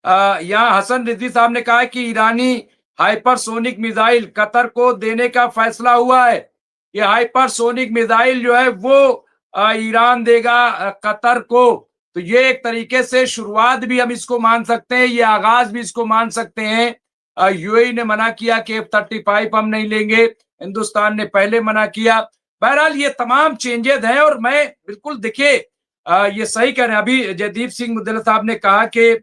यहाँ हसन रिजवी साहब ने कहा है कि ईरानी हाइपरसोनिक मिसाइल कतर को देने का फैसला हुआ है। ये हाइपरसोनिक मिसाइल जो है वो ईरान देगा कतर को। तो ये एक तरीके से शुरुआत भी हम इसको मान सकते हैं, ये आगाज भी इसको मान सकते हैं। यूएई ने मना किया कि F-35 हम नहीं लेंगे, हिंदुस्तान ने पहले मना किया। बहरहाल ये तमाम चेंजेस हैं और मैं बिल्कुल देखिए ये सही कह रहे हैं। अभी जयदीप सिंह मुद्दल साहब ने कहा कि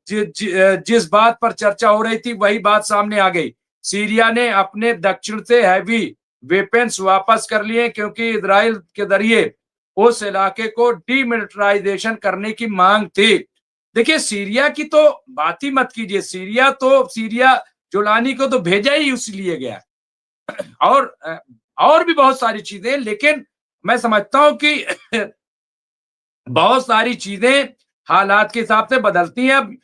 जिस बात पर चर्चा हो रही थी वही बात सामने आ गई। सीरिया ने अपने दक्षिण से हैवी वेपन्स वापस कर लिए क्योंकि इजराइल के जरिए उस इलाके को डीमिलिटराइजेशन करने की मांग थी। देखिए सीरिया की तो बात ही मत कीजिए, सीरिया जोलानी को तो भेजा ही इसलिए गया और और भी बहुत सारी चीजें, लेकिन मैं समझता हूं कि बहुत सारी चीजें हालात के हिसाब से बदलती हैं। अब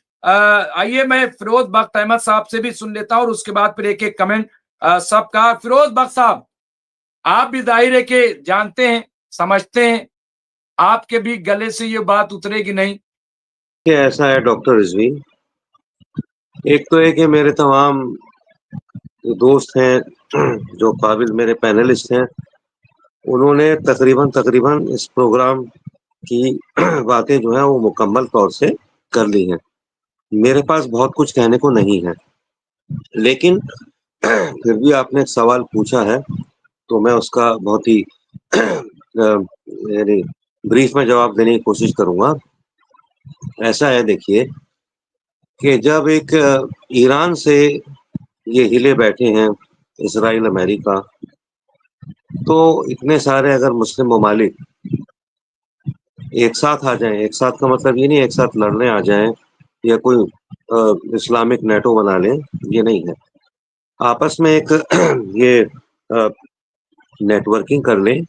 आइए मैं फिरोज बख्त अहमद साहब से भी सुन लेता हूं और उसके बाद फिर एक एक कमेंट सबका। फिरोज बख्त साहब, आप भी जाहिर है कि जानते हैं, समझते हैं, आपके भी गले से ये बात उतरेगी नहीं। ये ऐसा है डॉक्टर रिजवी, एक तो है कि मेरे तमाम जो दोस्त हैं जो काबिल मेरे पैनलिस्ट हैं, उन्होंने तकरीबन इस प्रोग्राम की बातें जो है वो मुकम्मल तौर से कर ली हैं। मेरे पास बहुत कुछ कहने को नहीं है, लेकिन फिर भी आपने एक सवाल पूछा है तो मैं उसका बहुत ही यानी ब्रीफ में जवाब देने की कोशिश करूंगा। ऐसा है देखिए कि जब एक ईरान से ये हिले बैठे हैं इसराइल अमेरिका, तो इतने सारे अगर मुस्लिम ममालिक एक साथ आ जाएं, एक साथ का मतलब ये नहीं एक साथ लड़ने आ जाएं या कोई इस्लामिक नेटो बना लें, ये नहीं है। आपस में एक ये नेटवर्किंग कर लें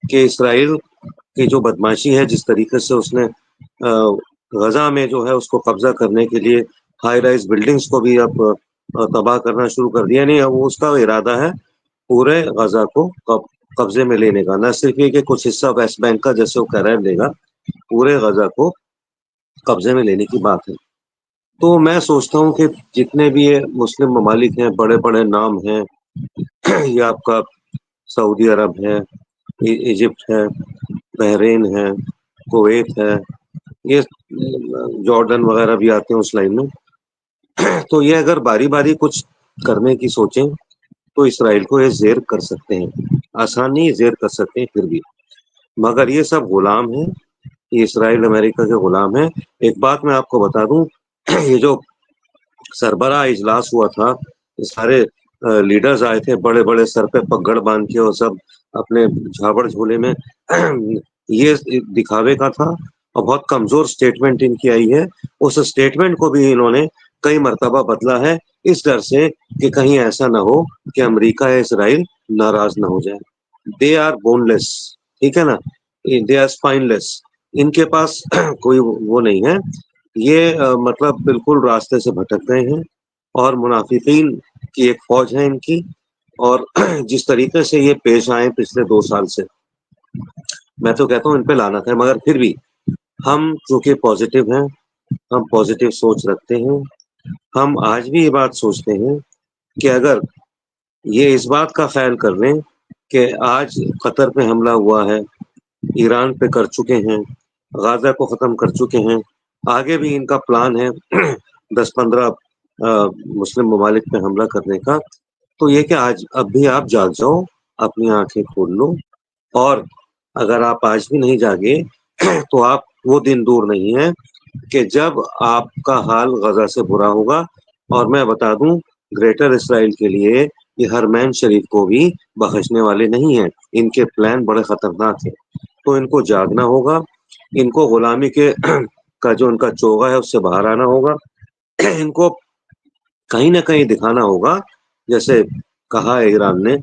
कि इसराइल की जो बदमाशी है, जिस तरीके से उसने गजा में जो है उसको कब्जा करने के लिए हाई राइज बिल्डिंग्स को भी अब तबाह करना शुरू कर दिया। नहीं, वो उसका इरादा है पूरे गजा को कब्जे में लेने का, न सिर्फ ये कि कुछ हिस्सा वेस्ट बैंक का जैसे वो करार देगा, पूरे गजा को कब्जे में लेने की बात है। तो मैं सोचता हूँ कि जितने भी ये मुस्लिम ममालिक हैं, बड़े बड़े नाम हैं, ये आपका सऊदी अरब है, इजिप्ट है, बहरीन है, कुवैत है, ये जॉर्डन वगैरह भी आते हैं उस लाइन में। तो ये अगर बारी बारी कुछ करने की सोचें तो इसराइल को ये जेर कर सकते हैं, आसान नहीं जेर कर सकते हैं फिर भी, मगर ये सब गुलाम है, ये इसराइल अमेरिका के गुलाम है। एक बात मैं आपको बता दूं, ये जो सरबराह इजलास हुआ था, ये सारे लीडर्स आए थे बड़े बड़े सर पे पगड़ बांध के और सब अपने झाबड़ झोले में ये दिखावे का था और बहुत कमजोर स्टेटमेंट इनकी आई है। उस स्टेटमेंट को भी इन्होंने कई मर्तबा बदला है, इस डर से कि कहीं ऐसा ना हो कि अमेरिका या इसराइल नाराज ना हो जाए। दे आर बोनलेस, ठीक है ना, दे आर स्पाइनलेस, इनके पास कोई वो नहीं है। ये मतलब बिल्कुल रास्ते से भटक गए हैं और मुनाफिकीन की एक फौज है इनकी। और जिस तरीके से ये पेश आए पिछले 2 साल से, मैं तो कहता हूँ इन पे लानत है, मगर फिर भी हम चूंकि पॉजिटिव हैं, हम पॉजिटिव सोच रखते हैं, हम आज भी ये बात सोचते हैं कि अगर ये इस बात का ख्याल कर लें कि आज कतर पे हमला हुआ है, ईरान पे कर चुके हैं, गाजा को ख़त्म कर चुके हैं, आगे भी इनका प्लान है 10-15 मुस्लिम ममालिक पे हमला करने का, तो ये कि आज अब भी आप जाग जाओ, अपनी आंखें खोल लो। और अगर आप आज भी नहीं जागे तो आप वो दिन दूर नहीं है कि जब आपका हाल गजा से बुरा होगा। और मैं बता दूं, ग्रेटर इसराइल के लिए ये हरमैन शरीफ को भी बख्शने वाले नहीं हैं, इनके प्लान बड़े खतरनाक हैं। तो इनको जागना होगा, इनको गुलामी के का जो उनका चोगा है उससे बाहर आना होगा, इनको कहीं ना कहीं दिखाना होगा, जैसे कहा है ईरान ने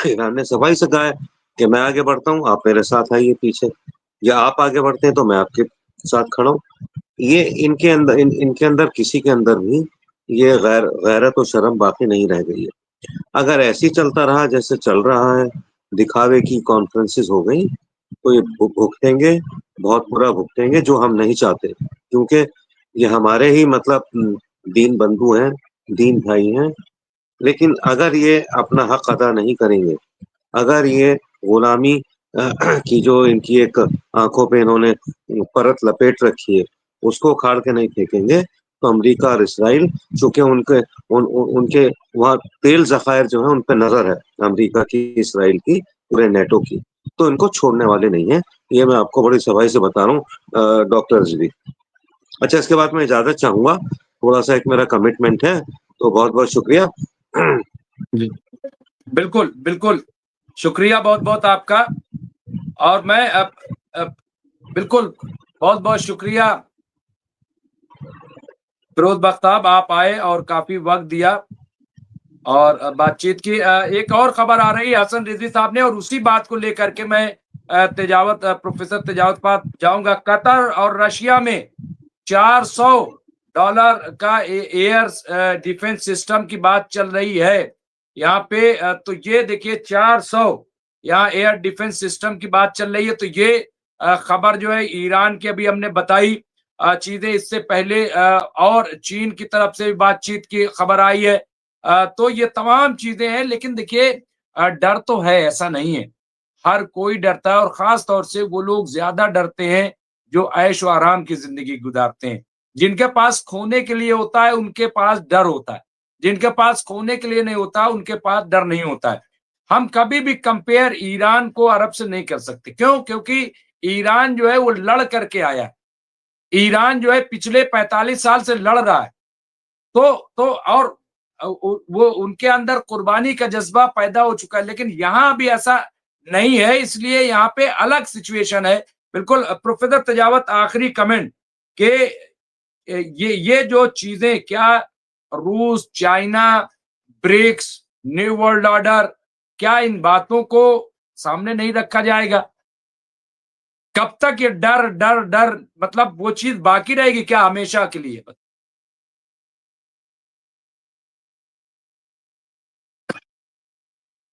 ईरान ने सफाई से कहा है कि मैं आगे बढ़ता हूँ, आप मेरे साथ आइए पीछे, या आप आगे बढ़ते हैं तो मैं आपके साथ खड़ा हूँ। ये इनके अंदर किसी के अंदर भी ये गैरत और शर्म बाकी नहीं रह गई है। अगर ऐसे ही चलता रहा जैसे चल रहा है, दिखावे की कॉन्फ्रेंसेस हो गई, तो ये भुगतेंगे, बहुत बुरा भुगतेंगे, जो हम नहीं चाहते। क्योंकि ये हमारे ही मतलब दीन बंधु हैं, दीन भाई हैं। लेकिन अगर ये अपना हक अदा नहीं करेंगे, अगर ये गुलामी की जो इनकी एक आँखों पे इन्होंने परत लपेट रखी है, उसको उखाड़ के नहीं फेंकेंगे, तो अमेरिका और इस्राइल, चूँकि उनके वहाँ तेल ज़खायर जो है उन पे नज़र है, अमेरिका की, इस्राइल की, पूरे नेटो की, तो इनको छोड़ने वाले नहीं हैं। ये मैं आपको बड़ी सफाई से बता रहा हूँ डॉक्टर रिजवी। अच्छा, इसके बाद मैं इजाज़त चाहूँगा, थोड़ा-सा एक मेरा कमिटमेंट है, तो बहुत-बहुत शुक्रिया। जी। बिल्कुल, बिल्कुल। शुक्रिया बहुत-बहुत आपका। और मैं अब बिल्कुल, बहुत-बहुत शुक्रिया फिरोज़ बख्ताब, आप आए और काफ़ी वक़्त दिया और बातचीत की। एक और खबर आ रही है हसन रिज़वी साहब ने, और उसी बात को लेकर के मैं प्रोफ़ेसर तेजावत पास जाऊँगा। कतर और रशिया में $400 का एयर डिफेंस सिस्टम की बात चल रही है। यहाँ पे तो ये देखिए 400 यहाँ एयर डिफेंस सिस्टम की बात चल रही है। तो ये खबर जो है ईरान की अभी हमने बताई चीजें। इससे पहले और चीन की तरफ से भी बातचीत की खबर आई है। तो ये तमाम चीजें हैं, लेकिन देखिए डर तो है, ऐसा नहीं है। हर कोई डरता है, और खास तौर से वो लोग ज्यादा डरते हैं जो ऐश व आराम की जिंदगी गुजारते हैं। जिनके पास खोने के लिए होता है, उनके पास डर होता है। जिनके पास खोने के लिए नहीं होता, उनके पास डर नहीं होता है। हम कभी भी कंपेयर ईरान को अरब से नहीं कर सकते। क्यों? क्योंकि ईरान जो है वो लड़ करके आया है। ईरान जो है पिछले 45 साल से लड़ रहा है। तो और वो उनके अंदर कुर्बानी का जज्बा पैदा हो चुका है। लेकिन यहाँ भी ऐसा नहीं है, इसलिए यहाँ पे अलग सिचुएशन है। बिल्कुल प्रोफेसर तजावत, आखिरी कमेंट के ये जो चीजें, क्या रूस, China, BRICS, new world order, क्या इन बातों को सामने नहीं रखा जाएगा? कब तक ये डर डर डर, मतलब वो चीज बाकी रहेगी क्या हमेशा के लिए?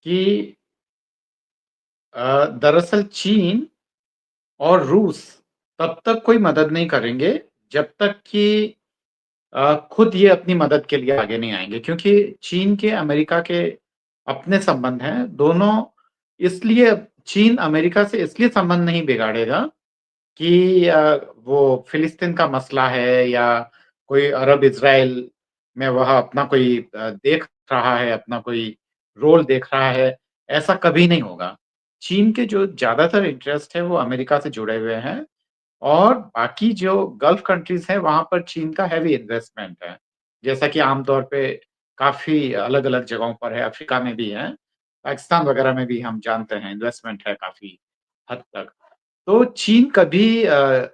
कि दरअसल चीन और रूस तब तक कोई मदद नहीं करेंगे जब तक कि खुद ये अपनी मदद के लिए आगे नहीं आएंगे, क्योंकि चीन के अमेरिका के अपने संबंध हैं दोनों। इसलिए चीन अमेरिका से इसलिए संबंध नहीं बिगाड़ेगा कि वो फिलिस्तीन का मसला है या कोई अरब इजराइल में वह अपना कोई देख रहा है, अपना कोई रोल देख रहा है, ऐसा कभी नहीं होगा। चीन के जो ज्यादातर इंटरेस्ट है वो अमेरिका से जुड़े हुए हैं, और बाकी जो गल्फ कंट्रीज हैं वहां पर चीन का हैवी इन्वेस्टमेंट है, जैसा कि आमतौर पे काफी अलग अलग जगहों पर है, अफ्रीका में भी है, पाकिस्तान वगैरह में भी हम जानते हैं इन्वेस्टमेंट है काफी हद तक। तो चीन कभी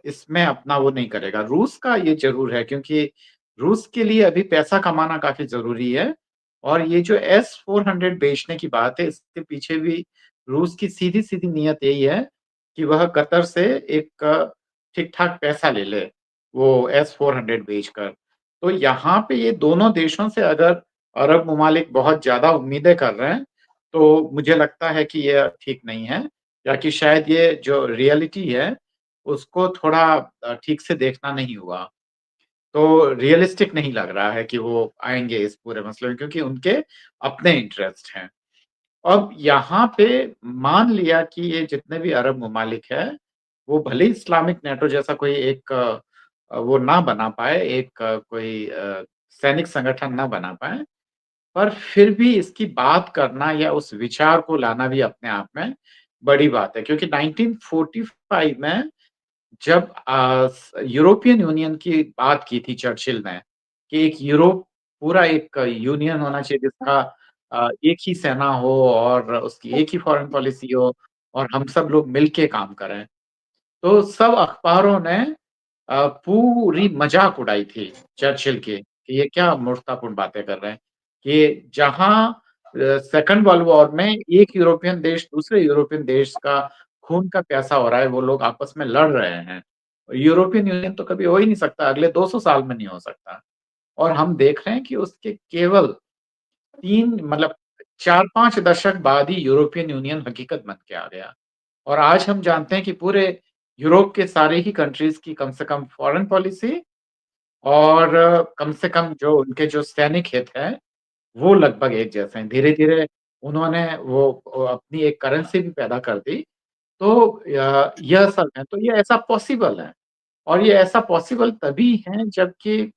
इसमें अपना वो नहीं करेगा। रूस का ये जरूर है, क्योंकि रूस के लिए अभी पैसा कमाना काफी जरूरी है, और ये जो S-400 बेचने की बात है, इसके पीछे भी रूस की सीधी सीधी नीयत यही है कि वह कतर से एक ठीक ठाक पैसा ले ले वो S-400 बेचकर। तो यहाँ पे ये दोनों देशों से अगर अरब ममालिक बहुत ज्यादा उम्मीदें कर रहे हैं, तो मुझे लगता है कि ये ठीक नहीं है, या कि शायद ये जो रियलिटी है उसको थोड़ा ठीक से देखना नहीं हुआ। तो रियलिस्टिक नहीं लग रहा है कि वो आएंगे इस पूरे मसले में, क्योंकि उनके अपने इंटरेस्ट हैं। अब यहाँ पे मान लिया कि ये जितने भी अरब ममालिक है वो भले ही इस्लामिक नेटो जैसा कोई एक वो ना बना पाए, एक कोई सैनिक संगठन ना बना पाए, पर फिर भी इसकी बात करना या उस विचार को लाना भी अपने आप में बड़ी बात है। क्योंकि 1945 में जब यूरोपियन यूनियन की बात की थी चर्चिल ने कि एक यूरोप पूरा एक यूनियन होना चाहिए जिसका एक ही सेना हो और उसकी एक ही फॉरेन पॉलिसी हो और हम सब लोग मिलके काम करें, तो सब अखबारों ने पूरी मजाक उड़ाई थी चर्चिल की कि ये क्या मूर्खतापूर्ण बातें कर रहे हैं, कि जहां सेकंड वर्ल्ड वॉर में एक यूरोपियन देश दूसरे यूरोपियन देश का खून का प्यासा हो रहा है, वो लोग आपस में लड़ रहे हैं। यूरोपियन यूनियन तो कभी हो ही नहीं सकता, अगले 200 साल में नहीं हो सकता। और हम देख रहे हैं कि उसके केवल 3 मतलब 4-5 दशक बाद ही यूरोपियन यूनियन हकीकत बन के आ गया। और आज हम जानते हैं कि पूरे यूरोप के सारे ही कंट्रीज की कम से कम फॉरेन पॉलिसी और कम से कम जो उनके जो सैनिक हित हैं, वो लगभग एक जैसे हैं। धीरे-धीरे उन्होंने वो अपनी एक करेंसी भी पैदा कर दी। तो यह सब है, तो ये ऐसा पॉसिबल है और ये ऐसा पॉसिबल तभी है जबकि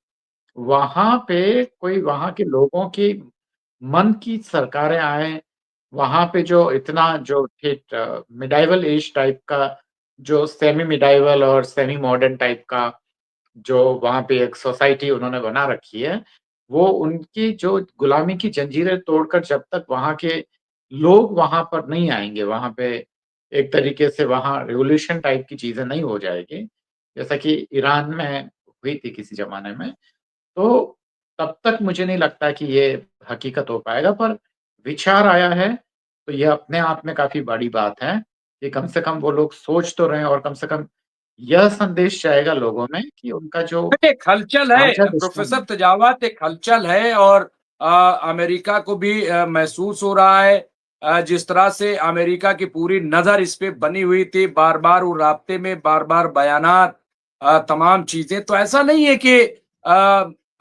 वहाँ पे कोई वहाँ के लोगों की मन की सरकारें आएँ, वहाँ पे जो इतना जो ठीक मिडाइवल एज टाइप का जो सेमी मिडाइवल और सेमी मॉडर्न टाइप का जो वहाँ पे एक सोसाइटी उन्होंने बना रखी है, वो उनकी जो गुलामी की जंजीरें तोड़कर जब तक वहाँ के लोग वहाँ पर नहीं आएँगे, वहाँ पे एक तरीके से वहाँ रिवॉल्यूशन टाइप की चीज़ें नहीं हो जाएगी, जैसा कि ईरान में हुई थी किसी ज़माने में, तो तब तक मुझे नहीं लगता कि ये हकीकत हो पाएगा। पर विचार आया है, तो ये अपने आप में काफ़ी बड़ी बात है कि कम से कम वो लोग सोच तो रहे हैं और कम से कम यह संदेश जाएगा लोगों में कि उनका जो एक हलचल है साझा दुश्मन प्रोफेसर है। तजावत, एक हलचल है और अमेरिका को भी महसूस हो रहा है जिस तरह से अमेरिका की पूरी नजर इस पे बनी हुई थी, बार बार वो राब्ते में बार बार बयानात, तमाम चीजें। तो ऐसा नहीं है कि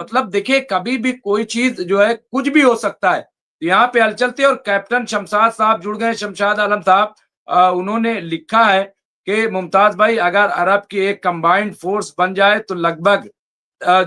मतलब देखिए कभी भी कोई चीज जो है कुछ भी हो सकता है। यहाँ पे हलचल थी और कैप्टन शमशाद साहब जुड़ गए, शमशाद आलम साहब, उन्होंने लिखा है कि मुमताज भाई अगर अरब की एक कंबाइंड फोर्स बन जाए तो लगभग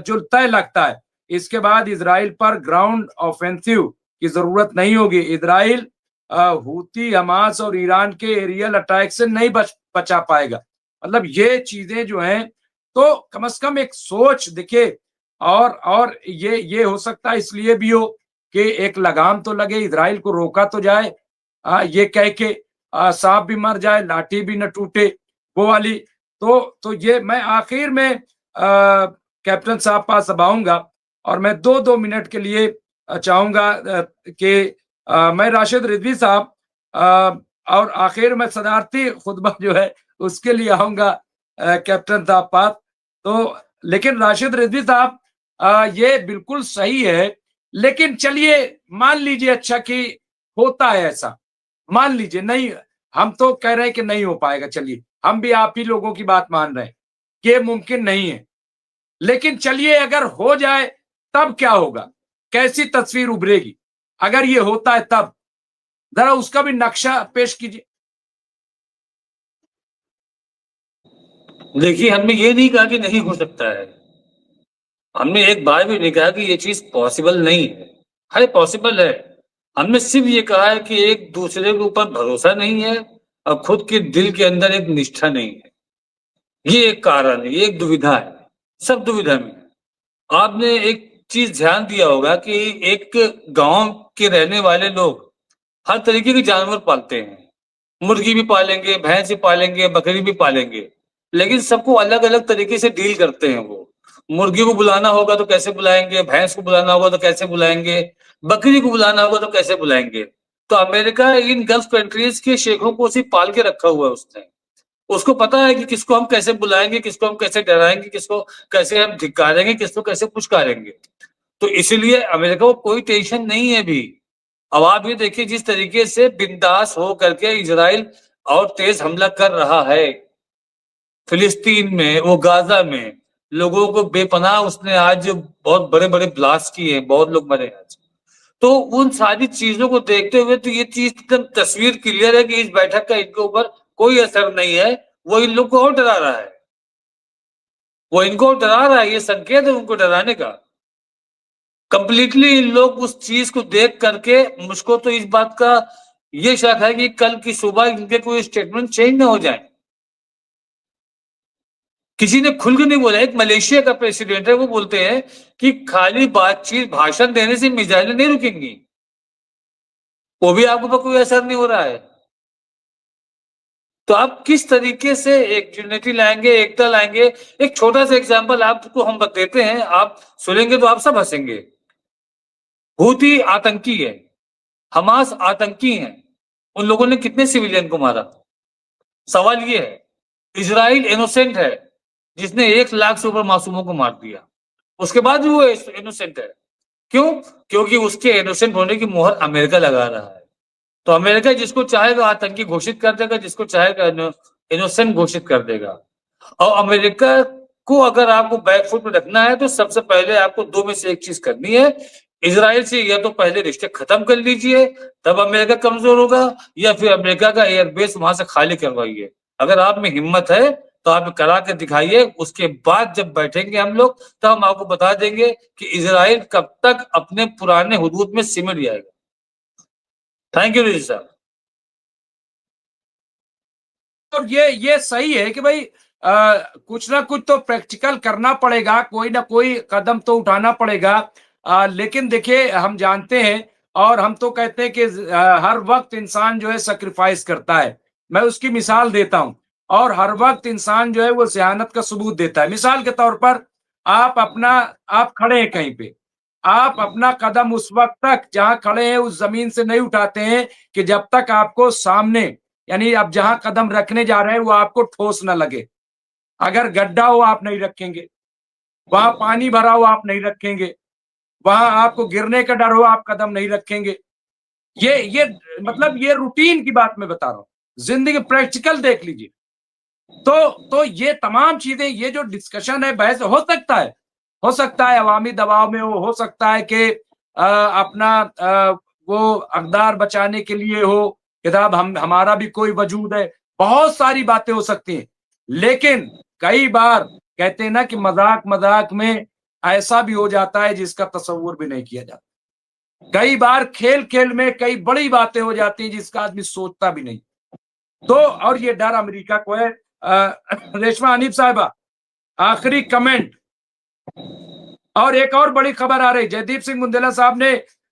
जो तय लगता है इसके बाद इजराइल पर ग्राउंड ऑफेंसिव की जरूरत नहीं होगी। इजराइल हूती, हमास और ईरान के एरियल अटैक से नहीं बचा पाएगा। मतलब ये चीजें जो हैं, तो कम से कम एक सोच देखिए। और ये हो सकता है इसलिए भी हो कि एक लगाम तो लगे, इजराइल को रोका तो जाए, ये कह के सांप भी मर जाए लाठी भी न टूटे, वो वाली। तो ये मैं आखिर में कैप्टन साहब पास अब आऊंगा और मैं 2-2 मिनट के लिए चाहूंगा कि मैं राशिद रिजवी साहब और आखिर में सदारती खुतबा जो है उसके लिए आऊंगा कैप्टन साहब पास। तो लेकिन राशिद रिजवी साहब, ये बिल्कुल सही है, लेकिन चलिए मान लीजिए अच्छा कि होता है ऐसा, मान लीजिए नहीं, हम तो कह रहे हैं कि नहीं हो पाएगा, चलिए हम भी आप ही लोगों की बात मान रहे हैं कि ये मुमकिन नहीं है। लेकिन चलिए अगर हो जाए तब क्या होगा, कैसी तस्वीर उभरेगी अगर ये होता है तब, जरा उसका भी नक्शा पेश कीजिए। देखिए, हमने ये नहीं कहा कि नहीं हो सकता है। हमने एक बार भी नहीं कहा कि ये चीज पॉसिबल नहीं है। अरे पॉसिबल है। हमने सिर्फ ये कहा है कि एक दूसरे के ऊपर भरोसा नहीं है और खुद के दिल के अंदर एक निष्ठा नहीं है। ये एक कारण है, ये एक दुविधा है। सब दुविधा में है। आपने एक चीज ध्यान दिया होगा कि एक गांव के रहने वाले लोग हर तरीके के जानवर पालते हैं। मुर्गी भी पालेंगे, भैंस भी पालेंगे, बकरी भी पालेंगे, लेकिन सबको अलग अलग तरीके से डील करते हैं वो। मुर्गी को बुलाना होगा तो कैसे बुलाएंगे, भैंस को बुलाना होगा तो कैसे बुलाएंगे, बकरी को बुलाना होगा तो कैसे बुलाएंगे। तो अमेरिका इन गल्फ कंट्रीज के शेखों को सिर्फ पाल के रखा हुआ है उसने। उसको पता है कि किसको हम कैसे बुलाएंगे, किसको हम कैसे डराएंगे, किसको कैसे हम धिक्कारेंगे, किसको कैसे पुचकारेंगे। तो इसीलिए अमेरिका को कोई टेंशन नहीं है अभी। अब आप ये देखिए जिस तरीके से बिंदास हो करके इजराइल और तेज हमला कर रहा है फिलिस्तीन में, वो गाजा में लोगों को बेपनाह उसने आज बहुत बड़े बड़े ब्लास्ट किए, बहुत लोग मरे आज। तो उन सारी चीजों को देखते हुए तो ये चीज एकदम तस्वीर क्लियर है कि इस बैठक का इनके ऊपर कोई असर नहीं है। वो इन लोग को और डरा रहा है, वो इनको डरा रहा है, ये संकेत है उनको डराने का। कंप्लीटली इन लोग उस चीज को देख करके, मुझको तो इस बात का ये शक है कि कल की सुबह इनके कोई स्टेटमेंट चेंज ना हो जाए। किसी ने खुल के नहीं बोला। एक मलेशिया का प्रेसिडेंट है, वो बोलते हैं कि खाली बातचीत भाषण देने से मिसाइलें नहीं रुकेंगी। वो भी आपके ऊपर कोई असर नहीं हो रहा है। तो आप किस तरीके से एक यूनिटी लाएंगे, एकता लाएंगे। एक छोटा सा एग्जांपल आपको हम देते हैं, आप सुनेंगे तो आप सब हंसेंगे। हूती आतंकी है, हमास आतंकी है, उन लोगों ने कितने सिविलियन को मारा। सवाल ये है, इजराइल इनोसेंट है जिसने 1 लाख से ऊपर मासूमों को मार दिया, उसके बाद भी वो इनोसेंट है। क्यों? क्योंकि उसके इनोसेंट होने की मोहर अमेरिका लगा रहा है। तो अमेरिका जिसको चाहेगा आतंकी घोषित कर देगा, जिसको चाहेगा इनोसेंट घोषित कर देगा। और अमेरिका को अगर आपको बैकफुट में रखना है तो सबसे पहले आपको दो में से एक चीज करनी है, इजराइल से या तो पहले रिश्ते खत्म कर लीजिए, तब अमेरिका कमजोर होगा, या फिर अमेरिका का एयरबेस वहां से खाली करवाइए। अगर आप में हिम्मत है तो आप करा के दिखाइए, उसके बाद जब बैठेंगे हम लोग तो हम आपको बता देंगे कि इजराइल कब तक अपने पुराने हुदूद में सिमट जाएगा। थैंक यू रिजी साहब। और ये सही है कि भाई कुछ ना कुछ तो प्रैक्टिकल करना पड़ेगा, कोई ना कोई कदम तो उठाना पड़ेगा। लेकिन देखिए, हम जानते हैं और हम तो कहते हैं कि हर वक्त इंसान जो है सैक्रिफाइस करता है। मैं उसकी मिसाल देता हूं, और हर वक्त इंसान जो है वो सियानत का सबूत देता है। मिसाल के तौर पर आप खड़े हैं कहीं पे, आप अपना कदम उस वक्त तक जहां खड़े हैं उस जमीन से नहीं उठाते हैं कि जब तक आपको सामने, यानी आप जहां कदम रखने जा रहे हैं वो आपको ठोस ना लगे। अगर गड्ढा हो आप नहीं रखेंगे, वहां पानी भरा हो आप नहीं रखेंगे, वहां आपको गिरने का डर हो आप कदम नहीं रखेंगे। ये मतलब ये रूटीन की बात मैं बता रहा हूं, जिंदगी प्रैक्टिकल देख लीजिए। तो ये तमाम चीजें, ये जो डिस्कशन है, बहस हो सकता है अवामी दबाव में हो सकता है कि अपना वो अकदार बचाने के लिए हो, किताब हमारा भी कोई वजूद है, बहुत सारी बातें हो सकती हैं। लेकिन कई बार कहते हैं ना कि मजाक मजाक में ऐसा भी हो जाता है जिसका तस्वुर भी नहीं किया जाता। कई बार खेल खेल में कई बड़ी बातें हो जाती हैं जिसका आदमी सोचता भी नहीं। तो और ये डर अमेरिका को है। रेशमा हनीफ साहिबा, आखिरी कमेंट। और एक और बड़ी खबर आ रही, जयदीप सिंह बुंदेला साहब ने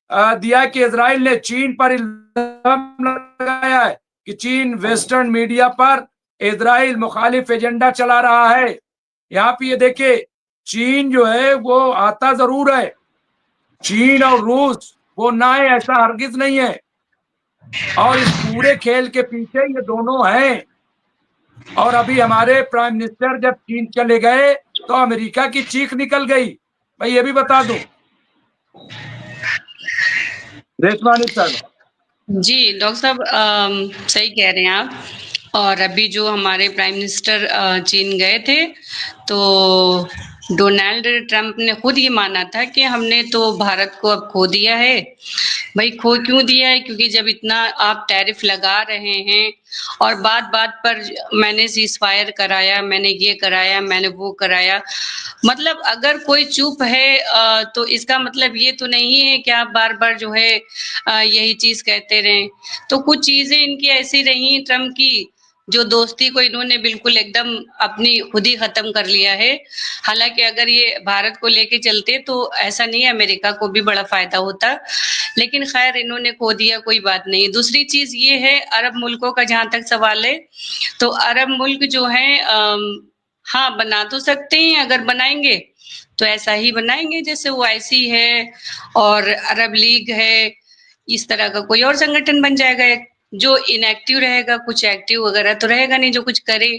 दिया कि इजराइल ने चीन पर इल्जाम लगाया है कि चीन वेस्टर्न मीडिया पर इजराइल मुखालिफ एजेंडा चला रहा है। यहाँ पे ये देखिए, चीन जो है वो आता जरूर है, चीन और रूस वो ना है ऐसा हरगिज नहीं है, और इस पूरे खेल के पीछे ये दोनों हैं। और अभी हमारे प्राइम मिनिस्टर जब चीन चले गए तो अमेरिका की चीख निकल गई। मैं ये भी बता दूं, रेशमानी साहब। जी, डॉक्टर साहब सही कह रहे हैं आप। और अभी जो हमारे प्राइम मिनिस्टर चीन गए थे, तो डोनाल्ड ट्रंप ने खुद ये माना था कि हमने तो भारत को अब खो दिया है। भाई खो क्यों दिया है? क्योंकि जब इतना आप टैरिफ लगा रहे हैं और बात बात पर मैंने सीज फायर कराया, मैंने ये कराया, मैंने वो कराया, मतलब अगर कोई चुप है तो इसका मतलब ये तो नहीं है कि आप बार बार जो है यही चीज कहते रहें। तो कुछ चीजें इनकी ऐसी रही ट्रम्प की, जो दोस्ती को इन्होंने बिल्कुल एकदम अपनी खुद ही खत्म कर लिया है। हालांकि अगर ये भारत को लेके चलते तो ऐसा नहीं है, अमेरिका को भी बड़ा फायदा होता, लेकिन खैर इन्होंने खो दिया, कोई बात नहीं। दूसरी चीज ये है, अरब मुल्कों का जहां तक सवाल है, तो अरब मुल्क जो है हाँ बना तो सकते हैं, अगर बनाएंगे तो ऐसा ही बनाएंगे जैसे ओआईसी है और अरब लीग है, इस तरह का कोई और संगठन बन जाएगा जो इनएक्टिव रहेगा, कुछ एक्टिव वगैरह तो रहेगा नहीं जो कुछ करे।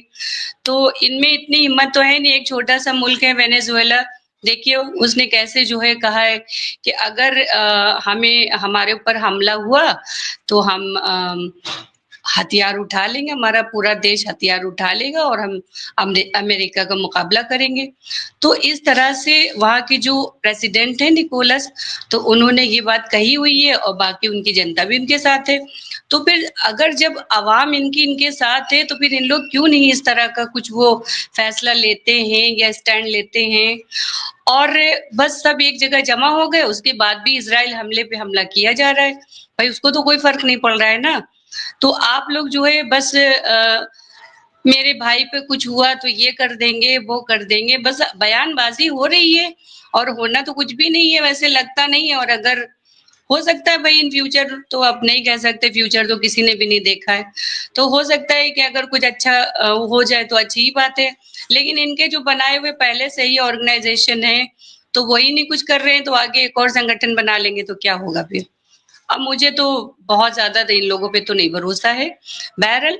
तो इनमें इतनी हिम्मत तो है नहीं। एक छोटा सा मुल्क है वेनेजुएला, देखिए उसने कैसे जो है कहा है कि अगर हमें हमारे ऊपर हमला हुआ तो हम हथियार उठा लेंगे, हमारा पूरा देश हथियार उठा लेगा और हम अमेरिका का मुकाबला करेंगे। तो इस तरह से वहाँ की जो प्रेसिडेंट है निकोलस, तो उन्होंने ये बात कही हुई है और बाकी उनकी जनता भी उनके साथ है। तो फिर अगर जब आवाम इनके साथ है तो फिर इन लोग क्यों नहीं इस तरह का कुछ वो फैसला लेते हैं या स्टैंड लेते हैं? और बस सब एक जगह जमा हो गए, उसके बाद भी इजराइल हमले पे हमला किया जा रहा है, भाई उसको तो कोई फर्क नहीं पड़ रहा है ना। तो आप लोग जो है बस मेरे भाई पे कुछ हुआ तो ये कर देंगे वो कर देंगे, बस बयानबाजी हो रही है और होना तो कुछ भी नहीं है, वैसे लगता नहीं है। और अगर हो सकता है भाई इन फ्यूचर, तो अब नहीं कह सकते, फ्यूचर तो किसी ने भी नहीं देखा है, तो हो सकता है कि अगर कुछ अच्छा हो जाए तो अच्छी ही बात है। लेकिन इनके जो बनाए हुए पहले से ही ऑर्गेनाइजेशन है, तो वही नहीं कुछ कर रहे हैं, तो आगे एक और संगठन बना लेंगे तो क्या होगा फिर? अब मुझे तो बहुत ज्यादा इन लोगों पे तो नहीं भरोसा है। बहरहाल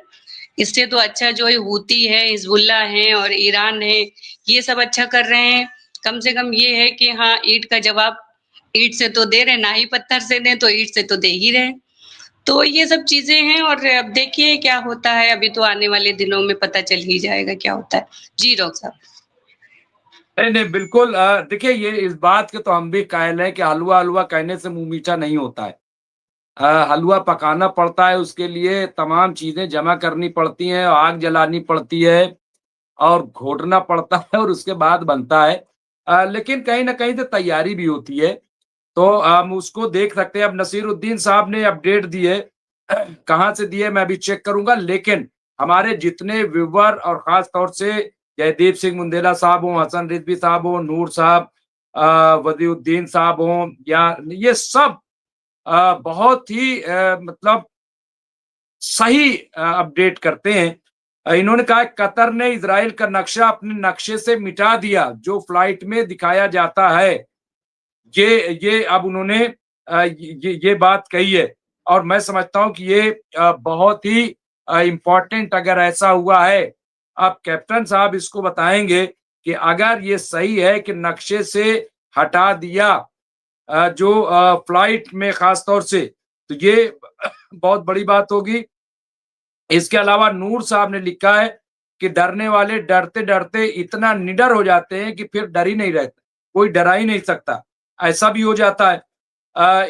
इससे तो अच्छा जो है हूती है, हिजबुल्ला है और ईरान है, ये सब अच्छा कर रहे हैं। कम से कम ये है कि हाँ ईंट का जवाब ईंट से तो दे रहे, ना ही पत्थर से दें तो ईंट से तो दे ही रहे। तो ये सब चीजें हैं और अब देखिए क्या होता है, अभी तो आने वाले दिनों में पता चल ही जाएगा क्या होता है। जी डॉक्टर साहब। नहीं नहीं बिल्कुल, देखिए ये इस बात के तो हम भी कायल हैं कि हलवा हलवा कहने से मुंह मीठा नहीं होता है। हलवा पकाना पड़ता है, उसके लिए तमाम चीजें जमा करनी पड़ती हैं, आग जलानी पड़ती है और घोटना पड़ता है और उसके बाद बनता है। लेकिन कहीं न कहीं से तैयारी भी होती है, तो हम उसको देख सकते हैं। अब नसीरुद्दीन साहब ने अपडेट दी है, कहाँ से दी है मैं अभी चेक करूँगा, लेकिन हमारे जितने व्यूअर और ख़ास तौर से जयदीप सिंह मुंडेला साहब हों, हसन रिज़वी साहब हों, नूर साहब, वज़ीउद्दीन साहब हों, या ये सब बहुत ही मतलब सही अपडेट करते हैं। इन्होंने कहा कतर ने इज़राइल का नक्शा अपने नक्शे से मिटा दिया, जो फ्लाइट में दिखाया जाता है। ये अब उन्होंने ये बात कही है और मैं समझता हूँ कि ये बहुत ही इम्पोर्टेंट अगर ऐसा हुआ है। अब कैप्टन साहब इसको बताएँगे कि अगर ये सही है कि नक्शे से हटा दिया जो फ्लाइट में ख़ास तौर से, तो ये बहुत बड़ी बात होगी। इसके अलावा नूर साहब ने लिखा है कि डरने वाले डरते-डरते इतना निडर हो जाते हैं कि फिर डर ही नहीं रहता, कोई डरा ही नहीं सकता, ऐसा भी हो जाता है।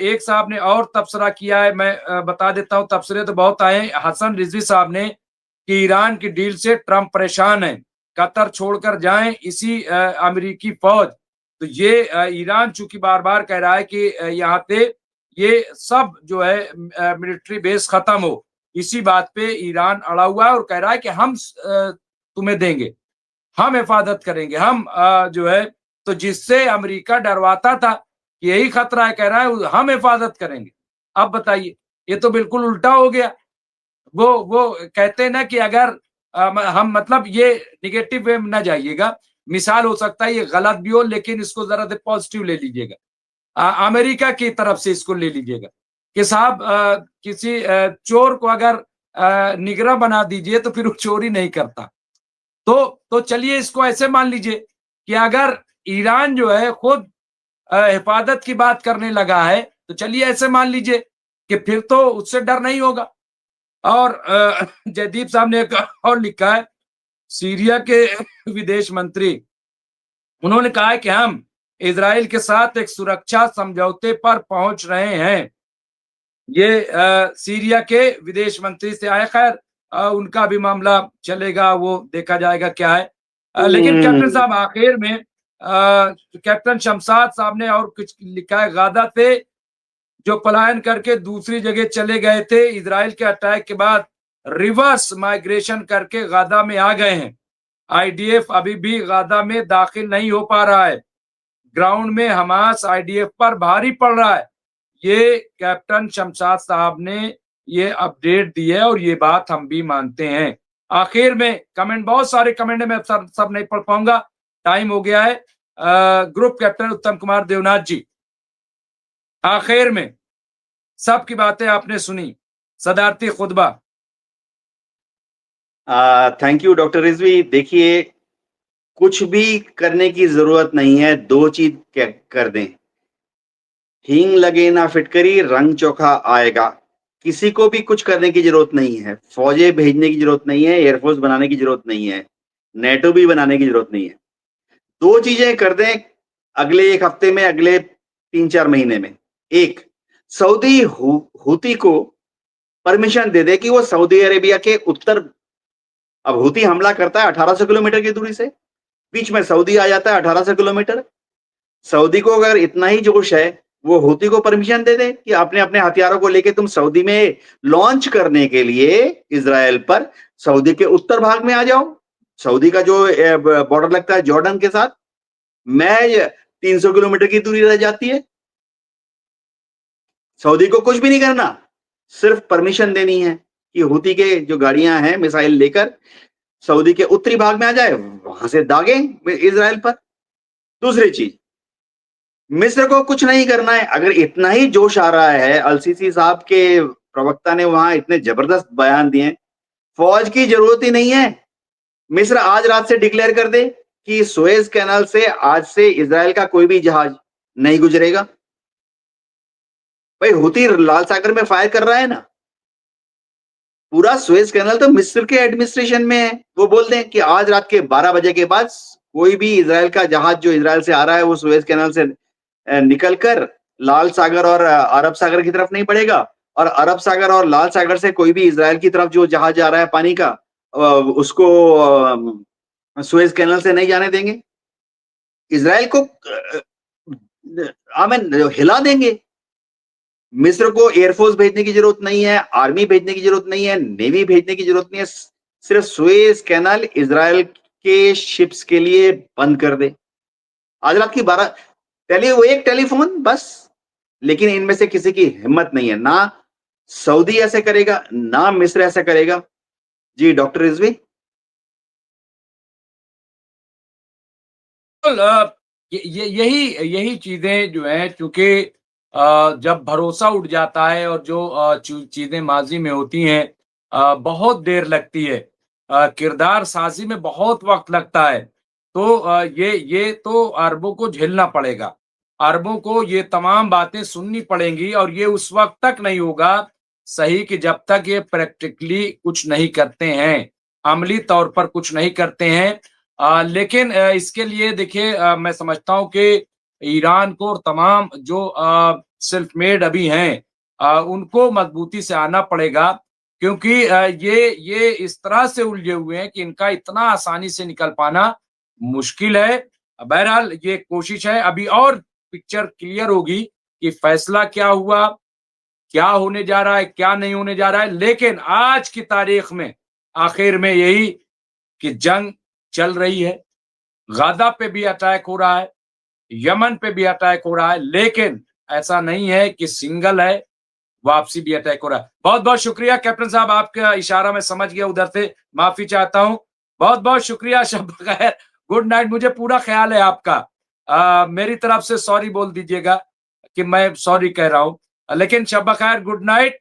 एक साहब ने और तबसरा किया है, मैं बता देता हूँ, तबसरे तो बहुत आए हैं। हसन रिज़वी साहब ने कि ईरान की डील से ट्रंप परेशान है, कतर छोड़कर जाएँ इसी अमेरिकी फ़ौज। तो ये ईरान चूँकि बार-बार कह रहा है कि यहाँ पे ये सब जो है मिलिट्री बेस खत्म हो, इसी बात पे ईरान अड़ा हुआ है और कह रहा है कि हम तुम्हें देंगे, हम हिफाजत करेंगे, हम जो है, तो जिससे अमेरिका डरवाता था, यही खतरा है, कह रहा है हम हिफाजत करेंगे। अब बताइए, ये तो बिल्कुल उल्टा हो गया। वो कहते हैं ना कि अगर हम मतलब ये नेगेटिव वे में ना जाइएगा, मिसाल हो सकता है ये गलत भी हो, लेकिन इसको ज़रा सा पॉजिटिव ले लीजिएगा। अमेरिका की तरफ से इसको ले लीजिएगा कि साहब किसी चोर को अगर निगरान बना दीजिए तो फिर वो चोरी नहीं करता। तो चलिए इसको ऐसे मान लीजिए कि अगर ईरान जो है खुद हिफाजत की बात करने लगा है, तो चलिए ऐसे मान लीजिए कि फिर तो उससे डर नहीं होगा। और जयदीप साहब ने एक और लिखा है, सीरिया के विदेश मंत्री, उन्होंने कहा है कि हम इज़राइल के साथ एक सुरक्षा समझौते पर पहुंच रहे हैं। ये सीरिया के विदेश मंत्री से आया। खैर उनका भी मामला चलेगा, वो देखा जाएगा क्या है। लेकिन कैप्टन साहब आखिर में कैप्टन शमशाद साहब ने और कुछ लिखा है, गाजा से जो पलायन करके दूसरी जगह चले गए थे, इज़राइल के अटैक के बाद रिवर्स माइग्रेशन करके गाजा में आ गए हैं। आईडीएफ अभी भी गाजा में दाखिल नहीं हो पा रहा है। ग्राउंड में हमास आईडीएफ पर भारी पड़ रहा है। ये कैप्टन शमशाद साहब ने ये अपडेट दी है और ये बात हम भी मानते हैं। आखिर में कमेंट, बहुत सारे कमेंट है, मैं सब नहीं पढ़ पाऊंगा, टाइम हो गया है। ग्रुप कैप्टन उत्तम कुमार देवनाथ जी, आखिर में सबकी बातें आपने सुनी, सदारती खुतबा। Thank you doctor Rizvi. देखिए, कुछ भी करने की जरूरत नहीं है, दो चीज कर दें, हींग लगे ना फिटकरी, रंग चोखा आएगा। किसी को भी कुछ करने की जरूरत नहीं है, फौजें भेजने की जरूरत नहीं है, एयरफोर्स बनाने की जरूरत नहीं है, नेटो भी बनाने की जरूरत नहीं है। दो चीजें कर दें अगले एक हफ्ते में, अगले 3-4 महीने में। एक, सऊदी हूती को परमिशन दे दे कि वो सऊदी अरेबिया के उत्तर, अब हूती हमला करता है 1800 किलोमीटर की दूरी से, बीच में सऊदी आ जाता है 1800 किलोमीटर। सऊदी को अगर इतना ही जोश है, वो हूती को परमिशन दे दे कि अपने अपने हथियारों को लेके तुम सऊदी में लॉन्च करने के लिए इजराइल पर सऊदी के उत्तर भाग में आ जाओ। सऊदी का जो बॉर्डर लगता है जॉर्डन के साथ, मैं 300 किलोमीटर की दूरी रह जाती है। सऊदी को कुछ भी नहीं करना, सिर्फ परमिशन देनी है कि हूती के जो गाड़ियां हैं मिसाइल लेकर सऊदी के उत्तरी भाग में आ जाए, वहां से दागे इजराइल पर। दूसरी चीज, मिस्र को कुछ नहीं करना है। अगर इतना ही जोश आ रहा है, अल-सीसी साहब के प्रवक्ता ने वहां इतने जबरदस्त बयान दिए, फौज की जरूरत ही नहीं है। मिस्र आज रात से डिक्लेयर कर दे कि सुएज कैनाल से आज से इजराइल का कोई भी जहाज नहीं गुजरेगा। भाई हूती लाल सागर में फायर कर रहा है ना, पूरा सुएज कैनाल तो मिस्र के एडमिनिस्ट्रेशन में है। वो बोल दें कि आज रात के 12 बजे के बाद कोई भी इजराइल का जहाज जो इजराइल से आ रहा है वो सुएज कैनाल से निकलकर लाल सागर और अरब सागर की तरफ नहीं बढ़ेगा, और अरब सागर और लाल सागर से कोई भी इजराइल की तरफ जो जहाज आ रहा है पानी का उसको सुएज कैनाल से नहीं जाने देंगे। इजराइल को हिला देंगे। मिस्र को एयरफोर्स भेजने की जरूरत नहीं है, आर्मी भेजने की जरूरत नहीं है, नेवी भेजने की जरूरत नहीं है। सिर्फ सुएज कैनाल इजराइल के शिप्स के लिए बंद कर दे। आज रात की 12 वो एक टेलीफोन बस। लेकिन इनमें से किसी की हिम्मत नहीं है, ना सऊदी ऐसे करेगा, ना मिस्र ऐसा करेगा। जी डॉक्टर रिजवी। यही चीजें जो है, चूंकि जब भरोसा उठ जाता है और जो चीजें माजी में होती हैं बहुत देर लगती है, किरदार साजी में बहुत वक्त लगता है, तो ये तो अरबों को झेलना पड़ेगा। अरबों को ये तमाम बातें सुननी पड़ेंगी, और ये उस वक्त तक नहीं होगा सही कि जब तक ये प्रैक्टिकली कुछ नहीं करते हैं, अमली तौर पर कुछ नहीं करते हैं। लेकिन इसके लिए देखिए, मैं समझता हूँ कि ईरान को और तमाम जो सेल्फ मेड अभी हैं उनको मजबूती से आना पड़ेगा, क्योंकि ये इस तरह से उलझे हुए हैं कि इनका इतना आसानी से निकल पाना मुश्किल है। बहरहाल ये कोशिश है, अभी और पिक्चर क्लियर होगी कि फैसला क्या हुआ, क्या होने जा रहा है, क्या नहीं होने जा रहा है। लेकिन आज की तारीख में आखिर में यही कि जंग चल रही है, गाजा पे भी अटैक हो रहा है, यमन पे भी अटैक हो रहा है, लेकिन ऐसा नहीं है कि सिंगल है, वापसी भी अटैक हो रहा है। बहुत बहुत शुक्रिया कैप्टन साहब, आपका इशारा मैं समझ गया उधर से, माफी चाहता हूं। बहुत बहुत शुक्रिया, शब खैर, गुड नाइट। मुझे पूरा ख्याल है आपका, मेरी तरफ से सॉरी बोल दीजिएगा कि मैं सॉरी कह रहा हूं, लेकिन शब खैर, गुड नाइट।